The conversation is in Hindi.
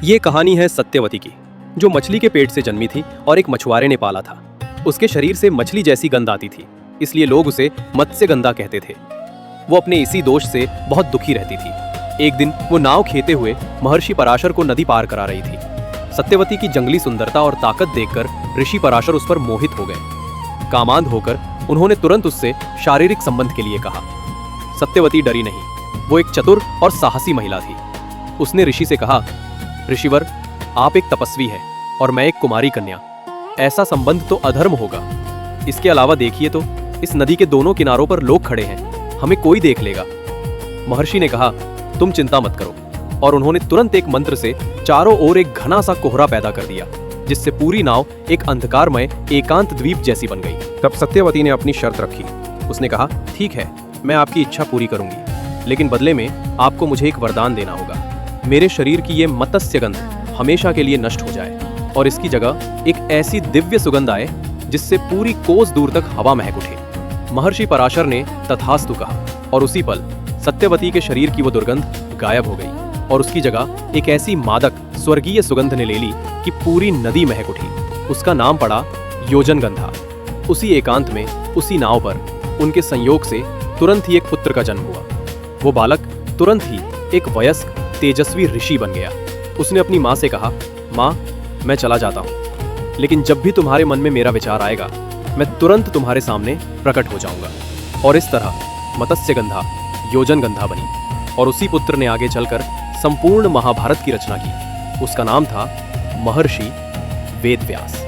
ये कहानी है सत्यवती की, जो मछली के पेट से जन्मी थी और एक मछुआरे ने पाला था। उसके शरीर से मछली जैसी गंध आती थी, इसलिए लोग उसे मत्स्यगंधा कहते थे। वो अपने इसी दोष से बहुत दुखी रहती थी। एक दिन वो नाव खेते हुए महर्षि पराशर को नदी पार करा रही थी। सत्यवती की जंगली सुंदरता और ताकत देखकर ऋषि पराशर उस पर मोहित हो गए। कामांध होकर उन्होंने तुरंत उससे शारीरिक संबंध के लिए कहा। सत्यवती डरी नहीं, वो एक चतुर और साहसी महिला थी। उसने ऋषि से कहा, ऋषिवर, आप एक तपस्वी हैं और मैं एक कुमारी कन्या, ऐसा संबंध तो अधर्म होगा। इसके अलावा देखिए तो इस नदी के दोनों किनारों पर लोग खड़े हैं, हमें कोई देख लेगा। महर्षि ने कहा, तुम चिंता मत करो, और उन्होंने तुरंत एक मंत्र से चारों ओर एक घना सा कोहरा पैदा कर दिया, जिससे पूरी नाव एक अंधकारमय एकांत द्वीप जैसी बन गई। तब सत्यवती ने अपनी शर्त रखी। उसने कहा, ठीक है, मैं आपकी इच्छा पूरी करूंगी, लेकिन बदले में आपको मुझे एक वरदान देना होगा। मेरे शरीर की ये मत्स्य गंध हमेशा के लिए नष्ट हो जाए और इसकी जगह एक ऐसी दिव्य सुगंध आए जिससे पूरी कोस दूर तक हवा महक उठे। महर्षि पराशर ने तथास्तु कहा, और उसी पल सत्यवती के शरीर की वो दुर्गंध गायब हो गई और उसकी जगह एक ऐसी मादक स्वर्गीय सुगंध ने ले ली कि पूरी नदी महक उठी। उसका नाम पड़ा योजनगंधा। उसी एकांत में, उसी नाव पर उनके संयोग से तुरंत ही एक पुत्र का जन्म हुआ। वो बालक तुरंत ही एक वयस्क तेजस्वी ऋषि बन गया। उसने अपनी माँ से कहा, माँ, मैं चला जाता हूँ, लेकिन जब भी तुम्हारे मन में मेरा विचार आएगा, मैं तुरंत तुम्हारे सामने प्रकट हो जाऊंगा। और इस तरह मत्स्यगंधा योजनगंधा बनी और उसी पुत्र ने आगे चलकर संपूर्ण महाभारत की रचना की। उसका नाम था महर्षि वेदव्यास।